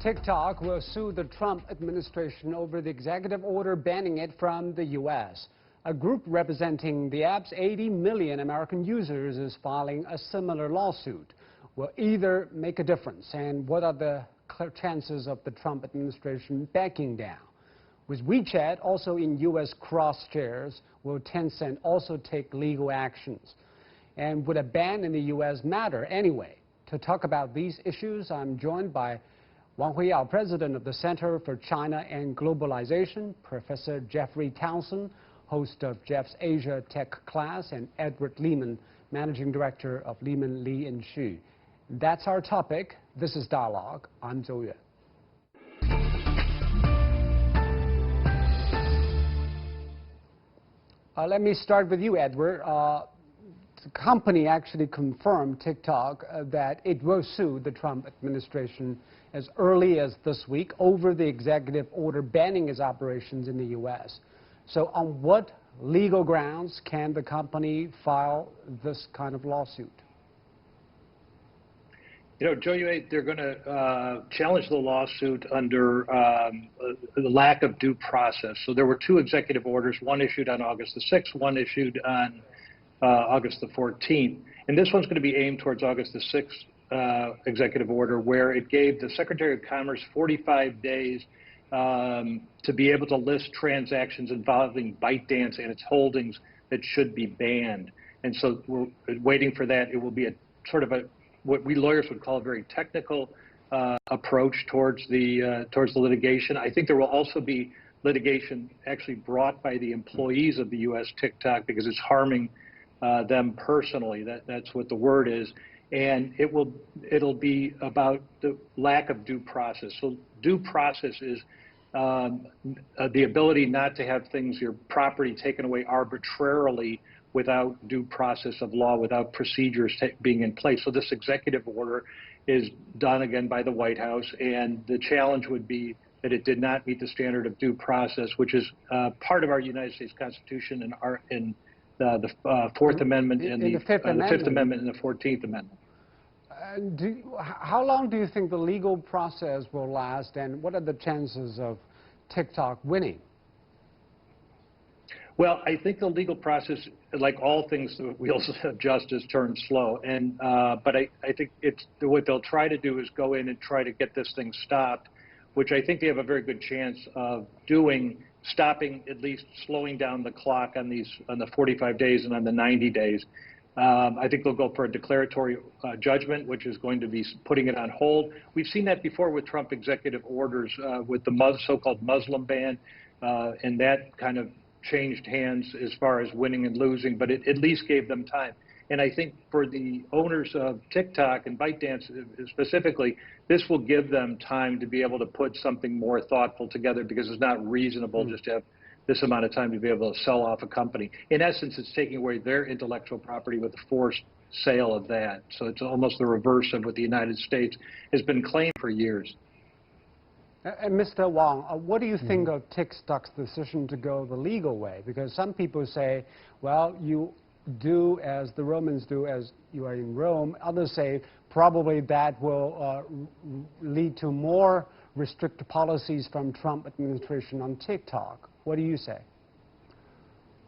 TikTok will sue the Trump administration over the executive order banning it from the U.S. A group representing the app's 80 million American users is filing a similar lawsuit. Will either make a difference, and what are the chances of the Trump administration backing down? With WeChat also in U.S. crosshairs, will Tencent also take legal actions? And would a ban in the U.S. matter anyway? To talk about these issues, I'm joined by Wang Huiyao, president of the Center for China and Globalization, Professor Jeffrey Townsend, host of Jeff's Asia Tech class, and Edward Lehman, managing director of Lehman, Lee & Xu. That's our topic. This is Dialogue. I'm Zhou Yue. Let me start with you, Edward. The company actually confirmed, TikTok, that it will sue the Trump administration as early as this week over the executive order banning its operations in the U.S. So on what legal grounds can the company file this kind of lawsuit? You know, Zhou Yue, they're going to challenge the lawsuit under the lack of due process. So there were two executive orders, one issued on August the 6th, one issued on August the 14th. And this one's going to be aimed towards August the 6th executive order, where it gave the Secretary of Commerce 45 days to be able to list transactions involving ByteDance and its holdings that should be banned. And so we're waiting for that. It will be a sort of what we lawyers would call a very technical approach towards the litigation. I think there will also be litigation actually brought by the employees of the U.S. TikTok because it's harming them personally. That's what the word is. And it'll be about the lack of due process. So due process is the ability not to have your property taken away arbitrarily without due process of law, without procedures being in place. So this executive order is done again by the White House, and the challenge would be that it did not meet the standard of due process, which is part of our United States Constitution and the Fourth Amendment and the Fifth Amendment and the 14th Amendment. How long do you think the legal process will last, and what are the chances of TikTok winning? Well, I think the legal process, like all things, the wheels of justice turn slow. And but I think what they'll try to do is go in and try to get this thing stopped, which I think they have a very good chance of doing, stopping, at least slowing down the clock on the 45 days and on the 90 days. I think they'll go for a declaratory judgment, which is going to be putting it on hold. We've seen that before with Trump executive orders with the so-called Muslim ban, and that kind of changed hands as far as winning and losing, but it at least gave them time. And I think for the owners of TikTok and ByteDance specifically, this will give them time to be able to put something more thoughtful together, because it's not reasonable just to have this amount of time to be able to sell off a company. In essence, it's taking away their intellectual property with a forced sale of that. So it's almost the reverse of what the United States has been claiming for years. And Mr. Wang, what do you think of TikTok's decision to go the legal way? Because some people say, well, you do as the Romans do as you are in Rome. Others say probably that will lead to more restrictive policies from Trump administration on TikTok. What do you say?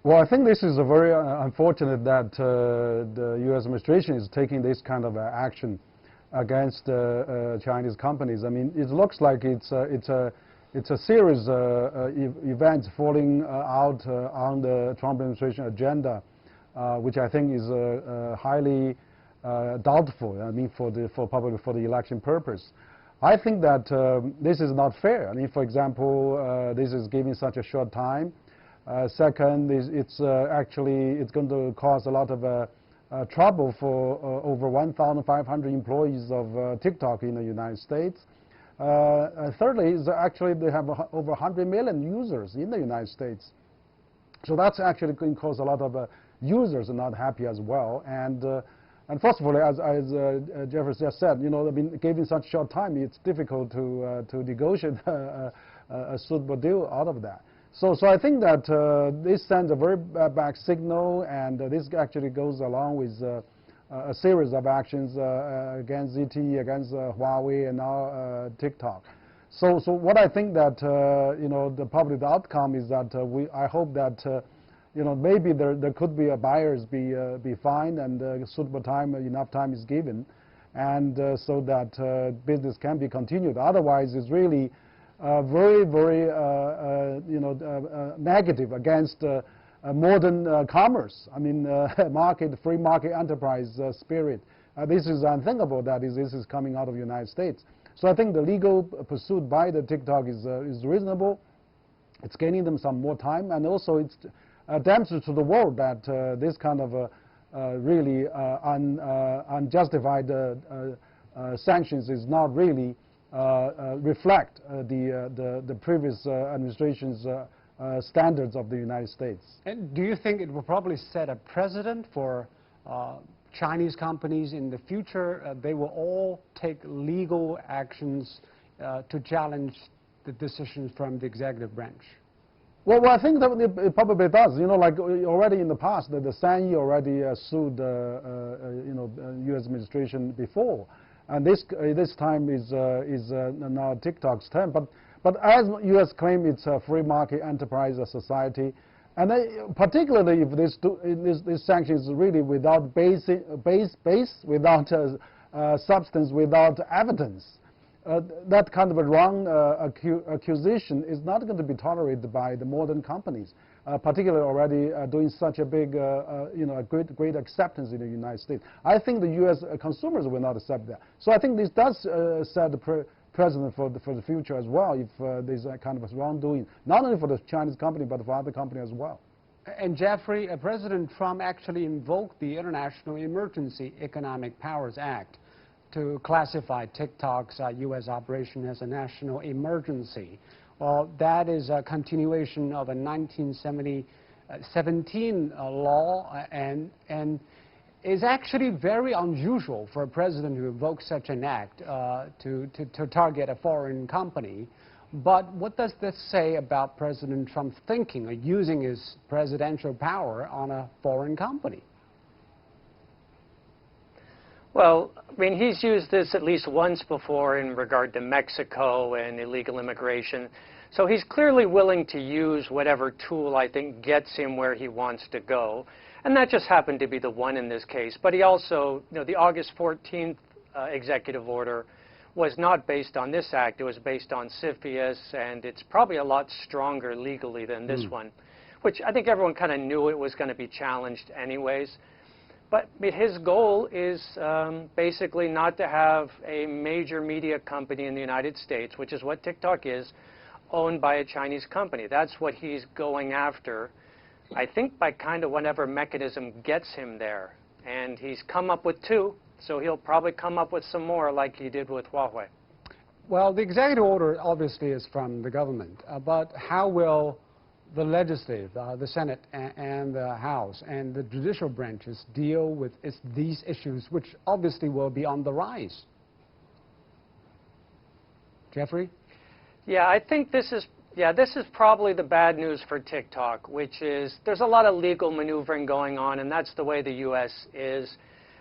Well, I think this is a very unfortunate that the U.S. administration is taking this kind of action against Chinese companies. I mean, it looks like it's a series of events falling out on the Trump administration agenda, which I think is highly doubtful. I mean, for the election purpose. I think that this is not fair. I mean, for example, this is giving such a short time. Second, it's going to cause a lot of trouble for over 1,500 employees of TikTok in the United States. Thirdly, they have over 100 million users in the United States. So that's actually going to cause a lot of users are not happy as well. And first of all, as Jeffrey just said, you know, I mean, given such short time, it's difficult to negotiate a suitable deal out of that. So I think that this sends a very bad signal, and this actually goes along with a series of actions against ZTE, against Huawei, and now TikTok. So what I think that you know, the outcome is that I hope that you know, maybe there could be buyers be fined and suitable time, enough time is given, and so that business can be continued. Otherwise, it's really very you know, negative against modern commerce. I mean, free market enterprise spirit. This is unthinkable that this is coming out of the United States. So I think the legal pursuit by the TikTok is reasonable. It's gaining them some more time, and also it's demonstrates to the world that this kind of really unjustified sanctions is not really reflect the previous administration's standards of the United States. And do you think it will probably set a precedent for Chinese companies in the future? They will all take legal actions to challenge the decisions from the executive branch? Well, I think that it probably does. You know, like already in the past, the Sanyi already sued, you know, U.S. administration before, and this time is now TikTok's turn. But as U.S. claim it's a free market enterprise society, and particularly if this sanction is really without base, without substance, without evidence. That kind of a wrong accusation is not going to be tolerated by the modern companies, particularly already doing such a big, you know, great acceptance in the United States. I think the U.S. consumers will not accept that. So I think this does set the precedent for the future as well, if there's a kind of wrongdoing, not only for the Chinese company, but for other companies as well. And Jeffrey, President Trump actually invoked the International Emergency Economic Powers Act to classify TikTok's U.S. operation as a national emergency. Well, that is a continuation of a 1917 law and is actually very unusual for a president to invoke such an act to target a foreign company. But what does this say about President Trump's thinking of using his presidential power on a foreign company? Well, I mean, he's used this at least once before in regard to Mexico and illegal immigration. So he's clearly willing to use whatever tool I think gets him where he wants to go. And that just happened to be the one in this case. But he also, you know, the August 14th executive order was not based on this act. It was based on CFIUS, and it's probably a lot stronger legally than this one, which I think everyone kind of knew it was going to be challenged anyways. But his goal is basically not to have a major media company in the United States, which is what TikTok is, owned by a Chinese company. That's what he's going after, I think, by kind of whatever mechanism gets him there. And he's come up with two, so he'll probably come up with some more like he did with Huawei. Well, the executive order obviously is from the government, but how will the legislative, the Senate and the House and the judicial branches deal with these issues, which obviously will be on the rise? Jeffrey? Yeah, I think this is probably the bad news for TikTok, which is there's a lot of legal maneuvering going on, and that's the way the U.S. is.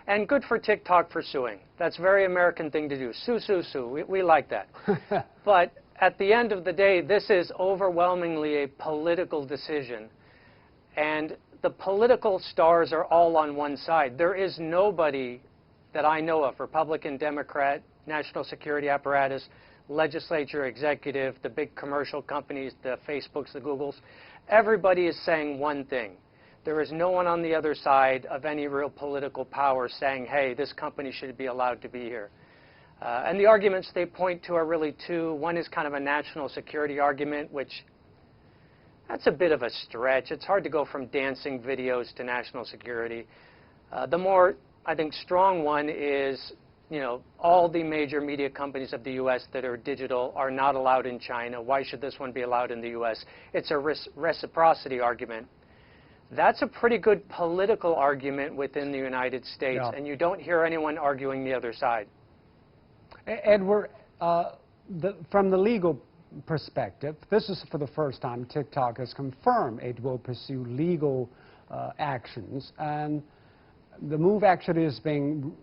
And good for TikTok for suing. That's a very American thing to do. Sue, sue, sue. We like that. But at the end of the day, this is overwhelmingly a political decision. And the political stars are all on one side. There is nobody that I know of, Republican, Democrat, national security apparatus, legislature, executive, the big commercial companies, the Facebooks, the Googles. Everybody is saying one thing. There is no one on the other side of any real political power saying, hey, this company should be allowed to be here. And the arguments they point to are really two. One is kind of a national security argument, which that's a bit of a stretch. It's hard to go from dancing videos to national security. The more, I think, strong one is, you know, all the major media companies of the U.S. that are digital are not allowed in China. Why should this one be allowed in the U.S.? It's a reciprocity argument. That's a pretty good political argument within the United States, and you don't hear anyone arguing the other side. Edward, from the legal perspective, this is for the first time TikTok has confirmed it will pursue legal actions, and the move actually is being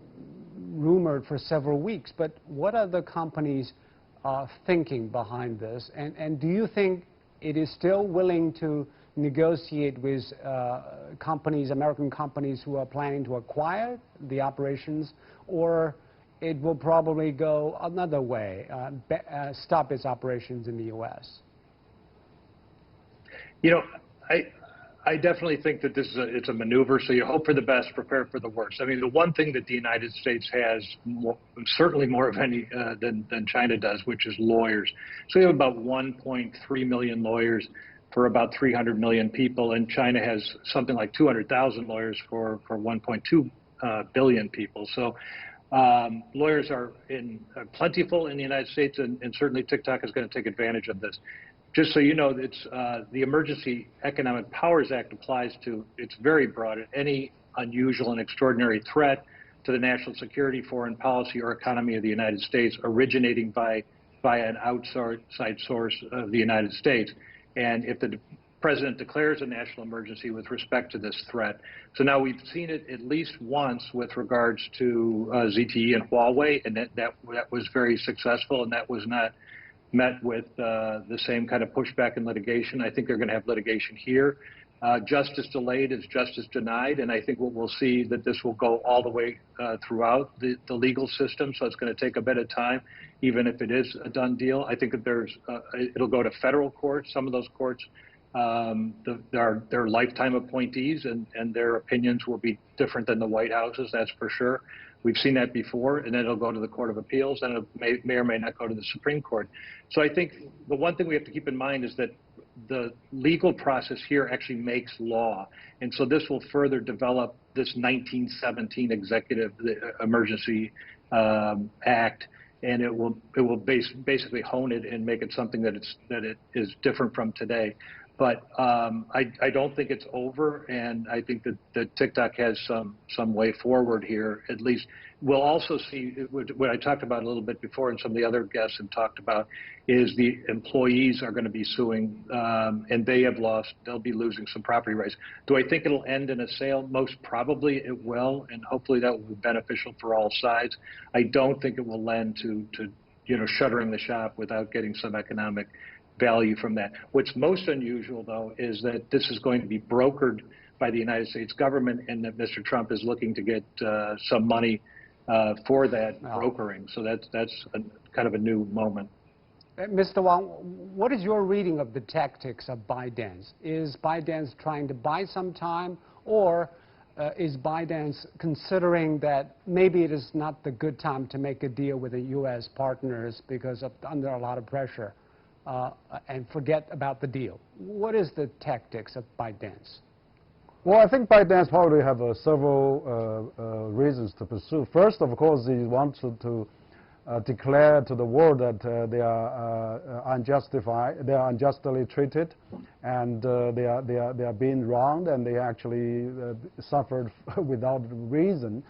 rumored for several weeks. But what other companies thinking behind this? And do you think it is still willing to negotiate with companies, American companies who are planning to acquire the operations, or it will probably go another way, stop its operations in the U.S.? You know, I definitely think that it's a maneuver, so you hope for the best, prepare for the worst. I mean, the one thing that the United States has, certainly more of any than China does, which is lawyers. So we have about 1.3 million lawyers for about 300 million people, and China has something like 200,000 lawyers for 1.2 billion people. So lawyers are plentiful in the United States, and certainly TikTok is going to take advantage of this. Just so you know, it's the Emergency Economic Powers Act applies to, it's very broad, any unusual and extraordinary threat to the national security, foreign policy, or economy of the United States originating by an outside source of the United States. And if the president declares a national emergency with respect to this threat. So now we've seen it at least once with regards to ZTE and Huawei, and that was very successful, and that was not met with the same kind of pushback and litigation. I think they're going to have litigation here. Justice delayed is justice denied, and I think what we'll see that this will go all the way throughout the legal system, so it's going to take a bit of time, even if it is a done deal. I think that it'll go to federal courts. Some of those courts, they're lifetime appointees, and their opinions will be different than the White House's, that's for sure. We've seen that before, and then it'll go to the Court of Appeals, and it may or may not go to the Supreme Court. So I think the one thing we have to keep in mind is that the legal process here actually makes law, and so this will further develop this 1917 Executive Emergency Act, and it will basically hone it and make it something that it is different from today. But I don't think it's over, and I think that TikTok has some way forward here. At least we'll also see what I talked about a little bit before, and some of the other guests have talked about, is the employees are going to be suing, and they'll be losing some property rights. Do I think it'll end in a sale? Most probably it will, and hopefully that will be beneficial for all sides. I don't think it will lend to shuttering the shop without getting some economic value from that. What's most unusual, though, is that this is going to be brokered by the United States government, and that Mr. Trump is looking to get some money for that brokering. So that's kind of a new moment. Mr. Wang, what is your reading of the tactics of ByteDance? Is ByteDance trying to buy some time, or is ByteDance considering that maybe it is not the good time to make a deal with the U.S. partners because under a lot of pressure? And forget about the deal. What is the tactics of ByteDance? Well, I think ByteDance probably have several reasons to pursue. First, of course, they want to declare to the world that they are unjustly treated, and they are being wronged, and they actually suffered without reason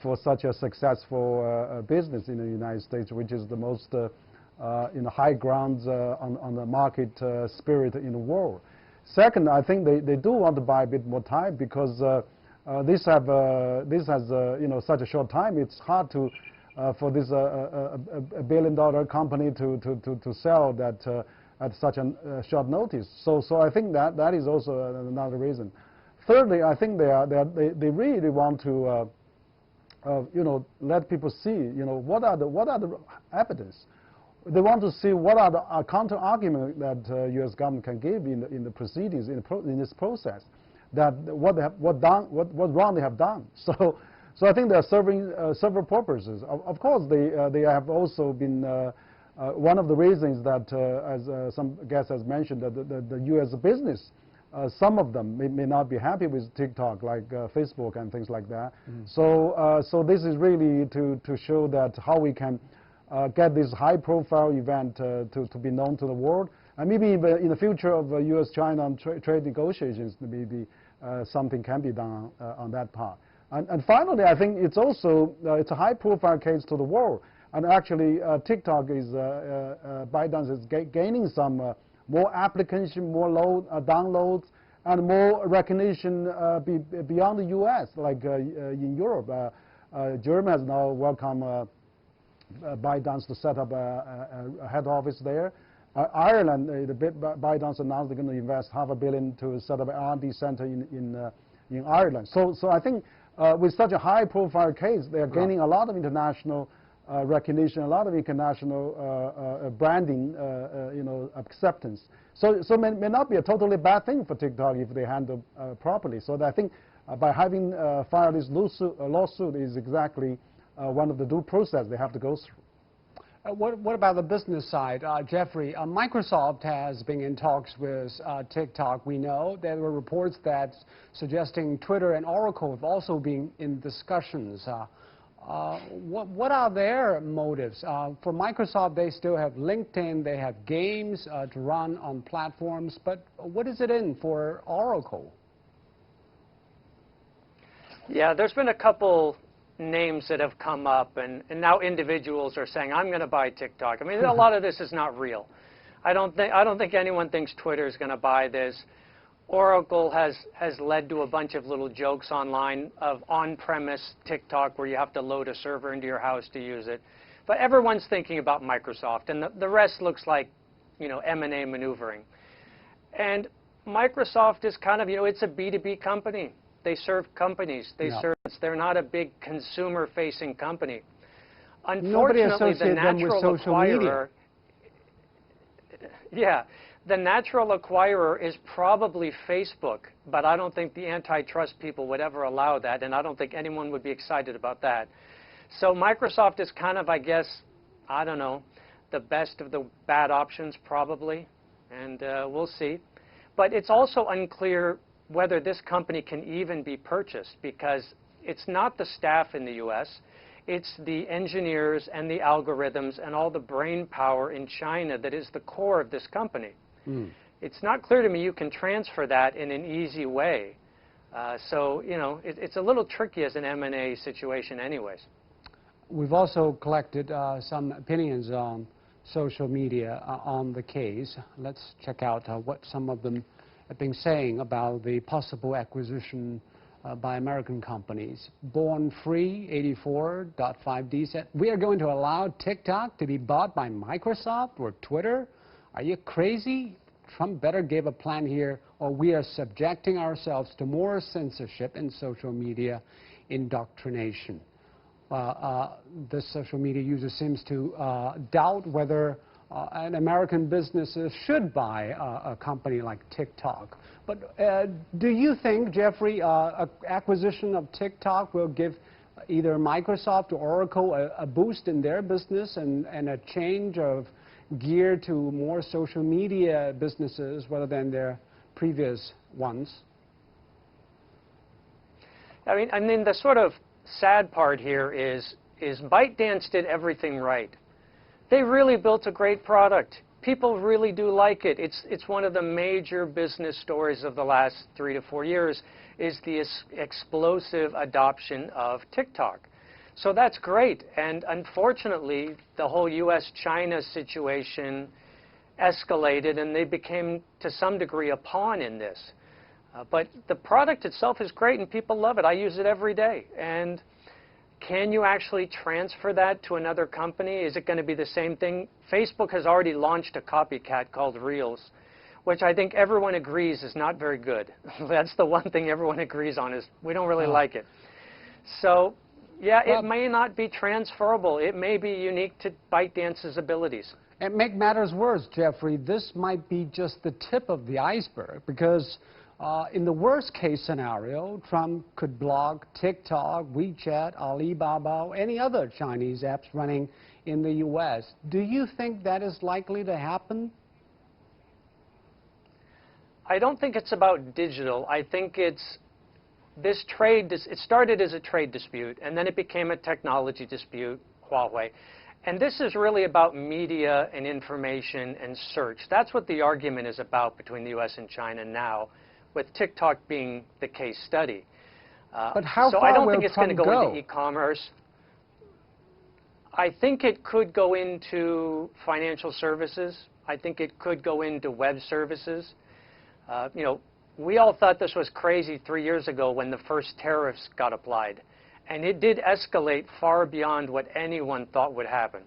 for such a successful business in the United States, which is the most high grounds on the market spirit in the world. Second, I think they do want to buy a bit more time, because this has such a short time. It's hard to for this $1 billion company to sell that at such a short notice. So I think that is also another reason. Thirdly, I think they really want to let people see what are the evidence. They want to see what are the counter arguments that U.S. government can give in the proceedings in this process, that what wrong they have done. So I think they are serving several purposes. Of course, they have also been one of the reasons that, as some guest has mentioned, that the U.S. business, some of them may not be happy with TikTok, like Facebook and things like that. So this is really to show that how we can get this high-profile event to be known to the world, and maybe in the future of U.S.-China trade negotiations, maybe something can be done on that part. And finally, I think it's also it's a high-profile case to the world, and actually TikTok is ByteDance is gaining some more application, more downloads, and more recognition beyond the U.S. Like in Europe, Germany has now welcomed ByteDance to set up a head office there. Ireland, ByteDance announced they're going to invest $500 million to set up an R&D center in Ireland. So I think with such a high-profile case, they are gaining a lot of international recognition, a lot of international branding, acceptance. So it may not be a totally bad thing for TikTok if they handle properly. So I think by having filed this lawsuit is exactly one of the due process they have to go through. What about the business side? Jeffrey, Microsoft has been in talks with TikTok. We know there were reports that suggesting Twitter and Oracle have also been in discussions. What are their motives? For Microsoft, they still have LinkedIn, they have games to run on platforms, but what is it in for Oracle? Yeah, there's been a couple names that have come up, and now individuals are saying, I'm going to buy TikTok. I mean, a lot of this is not real. I don't think anyone thinks Twitter is going to buy this. Oracle has led to a bunch of little jokes online of on-premise TikTok where you have to load a server into your house to use it. But everyone's thinking about Microsoft, and the rest looks like, M&A maneuvering. And Microsoft is kind of, it's a B2B company. They serve companies. They're not a big consumer-facing company. Unfortunately, the natural acquirer, the natural acquirer is probably Facebook, but I don't think the antitrust people would ever allow that, and I don't think anyone would be excited about that. So Microsoft is kind of, I guess, I don't know, the best of the bad options probably, and we'll see. But it's also unclear whether this company can even be purchased, because it's not the staff in the U.S., it's the engineers and the algorithms and all the brain power in China that is the core of this company. It's not clear to me you can transfer that in an easy way. So, it's a little tricky as an M&A situation anyways. We've also collected some opinions on social media on the case. Let's check out what some of them have been saying about the possible acquisition by American companies. Born Free 84.5D said, we are going to allow TikTok to be bought by Microsoft or Twitter? Are you crazy? Trump better give a plan here, or we are subjecting ourselves to more censorship and social media indoctrination. This social media user seems to doubt whether an American business should buy a company like TikTok. But do you think, Jeffrey, acquisition of TikTok will give either Microsoft or Oracle a boost in their business and a change of gear to more social media businesses rather than their previous ones? I mean, the sort of sad part here is ByteDance did everything right. They really built a great product. People really do like it. It's one of the major business stories of the last 3 to 4 years is the explosive adoption of TikTok. So that's great. And unfortunately, the whole U.S.-China situation escalated, and they became, to some degree, a pawn in this. But the product itself is great, and people love it. I use it every day. And can you actually transfer that to another company? Is it going to be the same thing? Facebook has already launched a copycat called Reels, which I think everyone agrees is not very good. That's the one thing everyone agrees on, is we don't really like it. So, yeah, it may not be transferable. It may be unique to ByteDance's abilities. And make matters worse, Jeffrey, this might be just the tip of the iceberg, because in the worst case scenario, Trump could block TikTok, WeChat, Alibaba, any other Chinese apps running in the U.S. Do you think that is likely to happen? I don't think it's about digital. I think it started as a trade dispute, and then it became a technology dispute, Huawei. And this is really about media and information and search. That's what the argument is about between the U.S. and China now, with TikTok being the case study. But how so far I don't will think it's going to Trump go into e-commerce. I think it could go into financial services. I think it could go into web services. We all thought this was crazy 3 years ago when the first tariffs got applied. And it did escalate far beyond what anyone thought would happen.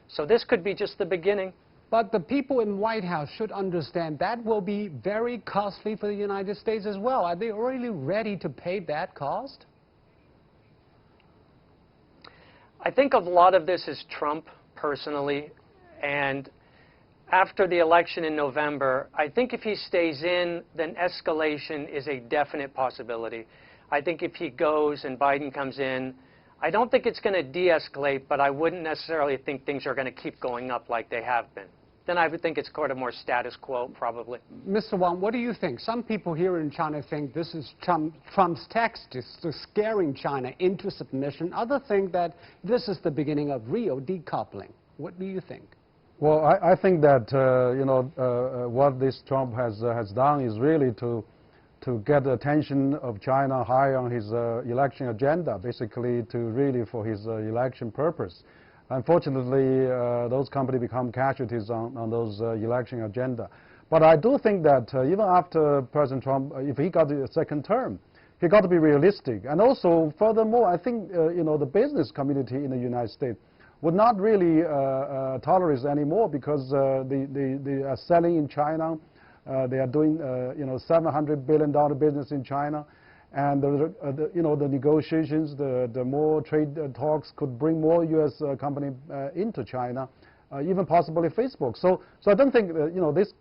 So this could be just the beginning. But the people in White House should understand that will be very costly for the United States as well. Are they really ready to pay that cost? I think a lot of this is Trump, personally. And after the election in November, I think if he stays in, then escalation is a definite possibility. I think if he goes and Biden comes in, I don't think it's going to de-escalate, but I wouldn't necessarily think things are going to keep going up like they have been. Then I would think it's kind of more status quo, probably. Mr. Wang, what do you think? Some people here in China think this is Trump's tactics to scaring China into submission. Others think that this is the beginning of real decoupling. What do you think? Well, I think that what this Trump has done is really to get the attention of China high on his election agenda, basically for his election purpose. Unfortunately, those companies become casualties on those election agenda. But I do think that even after President Trump, if he got a second term, he got to be realistic. And also, furthermore, I think the business community in the United States would not really tolerate anymore because they are selling in China. They are doing $700 billion business in China. And the negotiations, the more trade talks could bring more U.S. company into China, even possibly Facebook. So I don't think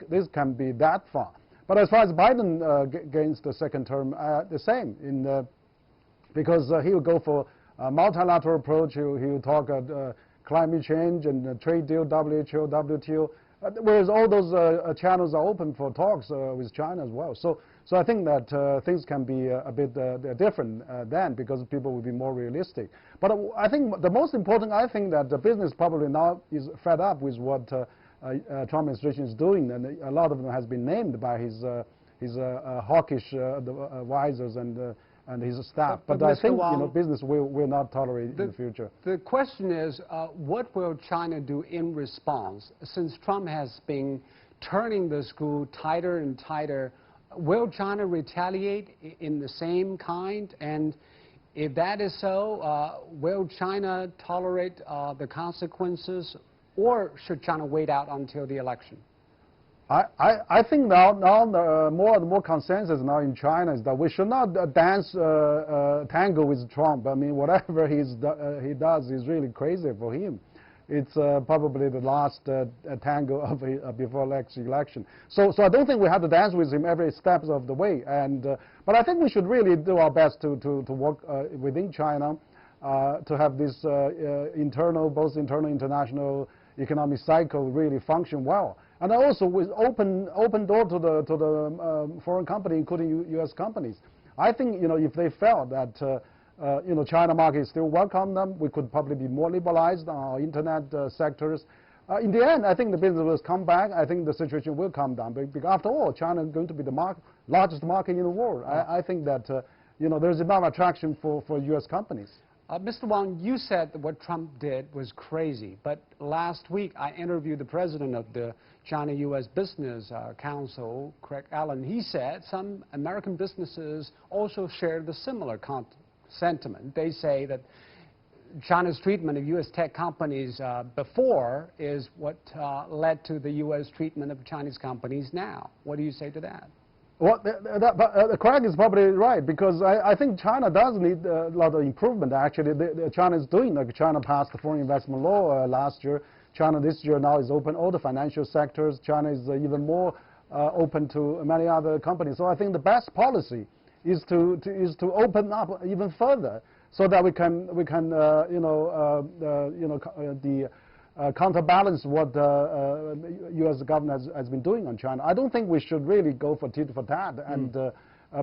this can be that far. But as far as Biden gains the second term, the same because he will go for a multilateral approach. He will talk climate change and trade deal, WHO, WTO. Whereas all those channels are open for talks with China as well. So I think that things can be a bit different then because people will be more realistic. But I think the most important, I think that the business probably now is fed up with what Trump administration is doing, and a lot of them has been named by his hawkish advisors and his staff. But I think Wang, business will not tolerate it in the future. The question is, what will China do in response? Since Trump has been turning the screw tighter and tighter, will China retaliate in the same kind? And if that is so, will China tolerate the consequences, or should China wait out until the election? I think now more and more consensus now in China is that we should not dance tango with Trump. I mean, whatever he does is really crazy for him. It's probably the last tango of before next election. So I don't think we have to dance with him every step of the way. But I think we should really do our best to work within China to have this both internal international economic cycle really function well. And also with open door to the foreign company, including U.S. companies. I think if they felt that China market still welcome them, we could probably be more liberalized on our internet sectors. In the end, I think the business will come back. I think the situation will calm down. Because after all, China is going to be the largest market in the world. I think that there's enough attraction for U.S. companies. Mr. Wang, you said that what Trump did was crazy, but last week I interviewed the president of the China-U.S. Business Council, Craig Allen. He said some American businesses also share the similar sentiment. They say that China's treatment of U.S. tech companies before is what led to the U.S. treatment of Chinese companies now. What do you say to that? Well, Craig is probably right, because I think China does need a lot of improvement. Actually, China is doing, China passed the foreign investment law last year. China this year now is open all the financial sectors. China is even more open to many other companies. So I think the best policy is to open up even further, so that we can counterbalance what the U.S. government has been doing on China. I don't think we should really go for tit for tat, and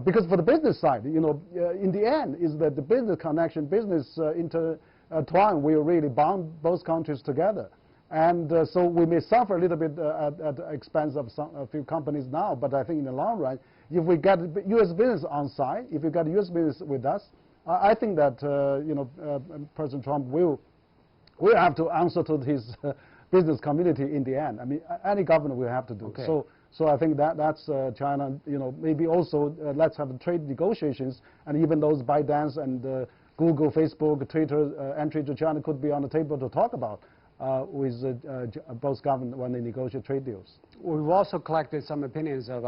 because for the business side, in the end, is that the business connection, business intertwine will really bond both countries together. And so we may suffer a little bit at the expense of a few companies now, but I think in the long run, if we get U.S. business on side, if we get U.S. business with us, I think that President Trump will have to answer to his business community in the end. I mean, any government will have to do. Okay. So I think that's China. Maybe also let's have trade negotiations, and even those ByteDance and Google, Facebook, Twitter entry to China could be on the table to talk about with both governments when they negotiate trade deals. We've also collected some opinions of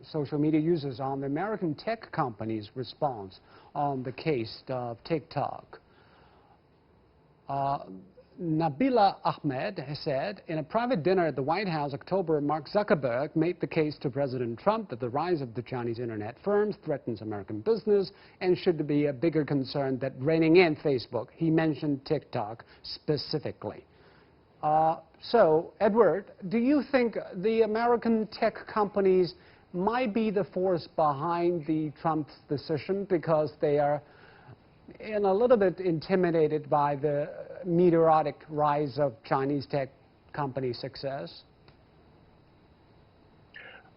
social media users on the American tech companies' response on the case of TikTok. Nabila Ahmed has said, in a private dinner at the White House, October, Mark Zuckerberg made the case to President Trump that the rise of the Chinese internet firms threatens American business and should be a bigger concern than reining in Facebook. He mentioned TikTok specifically. So, Edward, do you think the American tech companies might be the force behind the Trump's decision because they are a little bit intimidated by the meteoric rise of Chinese tech company success?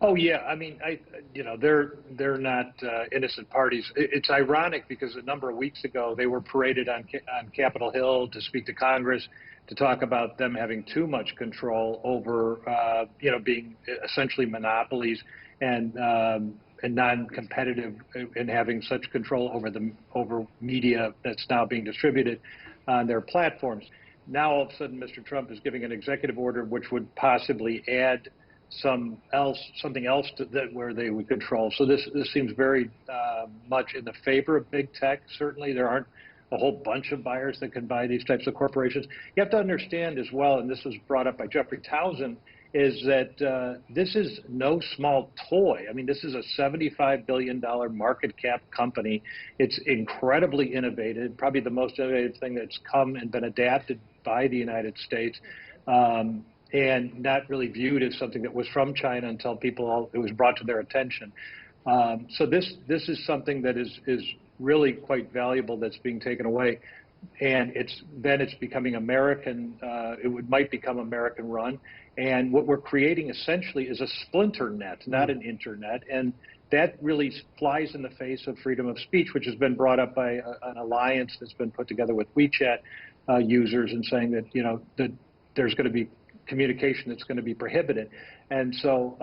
Oh yeah, I mean, they're not innocent parties. It's ironic because a number of weeks ago they were paraded on Capitol Hill to speak to Congress to talk about them having too much control over, being essentially monopolies and non-competitive and having such control over media that's now being distributed on their platforms. Now all of a sudden, Mr. Trump is giving an executive order which would possibly add something else to that where they would control. So this seems very much in the favor of big tech. Certainly, there aren't a whole bunch of buyers that can buy these types of corporations. You have to understand as well, and this was brought up by Jeffrey Townsend, is that this is no small toy. I mean, this is a $75 billion market cap company. It's incredibly innovative, probably the most innovative thing that's come and been adapted by the United States, and not really viewed as something that was from China until it was brought to their attention. So this is something that is really quite valuable that's being taken away. And it's becoming American, might become American run. And what we're creating essentially is a splinter net, not an internet. And that really flies in the face of freedom of speech, which has been brought up by an alliance that's been put together with WeChat users and saying that, that there's going to be communication that's going to be prohibited. And so,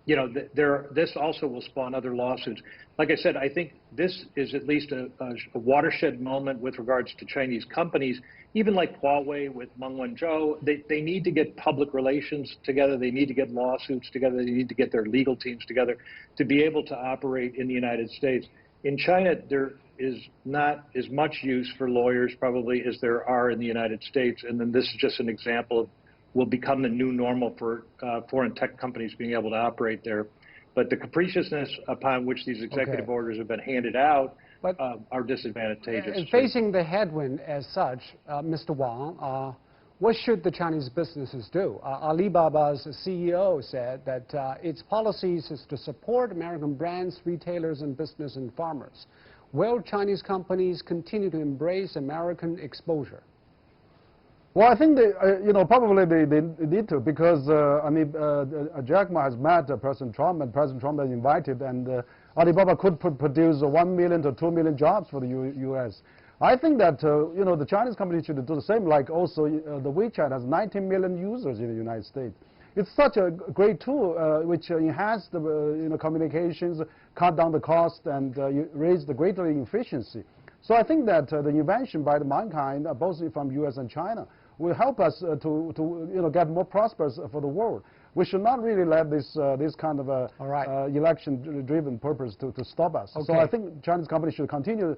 this also will spawn other lawsuits. Like I said, I think this is at least a watershed moment with regards to Chinese companies, even like Huawei with Meng Wanzhou. They need to get public relations together. They need to get lawsuits together. They need to get their legal teams together to be able to operate in the United States. In China, there is not as much use for lawyers probably as there are in the United States. And then this is just an example of will become the new normal for foreign tech companies being able to operate there. But the capriciousness upon which these executive orders have been handed out are disadvantageous. And facing the headwind as such, Mr. Wang, what should the Chinese businesses do? Alibaba's CEO said that its policies is to support American brands, retailers, and business and farmers. Will Chinese companies continue to embrace American exposure? Well, I think probably they need to because Jack Ma has met President Trump, and President Trump has invited, and Alibaba could produce 1 million to 2 million jobs for the U.S. I think that the Chinese companies should do the same. Like also the WeChat has 19 million users in the United States. It's such a great tool which enhances the communications, cut down the cost, and raise the greater efficiency. So I think that the invention by the mankind, both from U.S. and China, will help us to get more prosperous for the world. We should not really let this kind of election-driven purpose to stop us. Okay. So I think Chinese companies should continue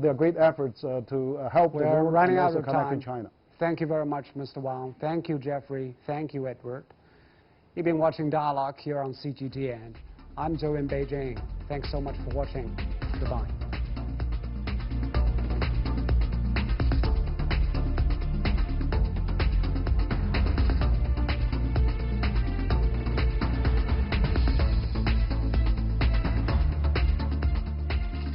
their great efforts to help the world running out of time. China. Thank you very much, Mr. Wang. Thank you, Jeffrey. Thank you, Edward. You've been watching Dialogue here on CGTN. I'm Joe in Beijing. Thanks so much for watching. Goodbye.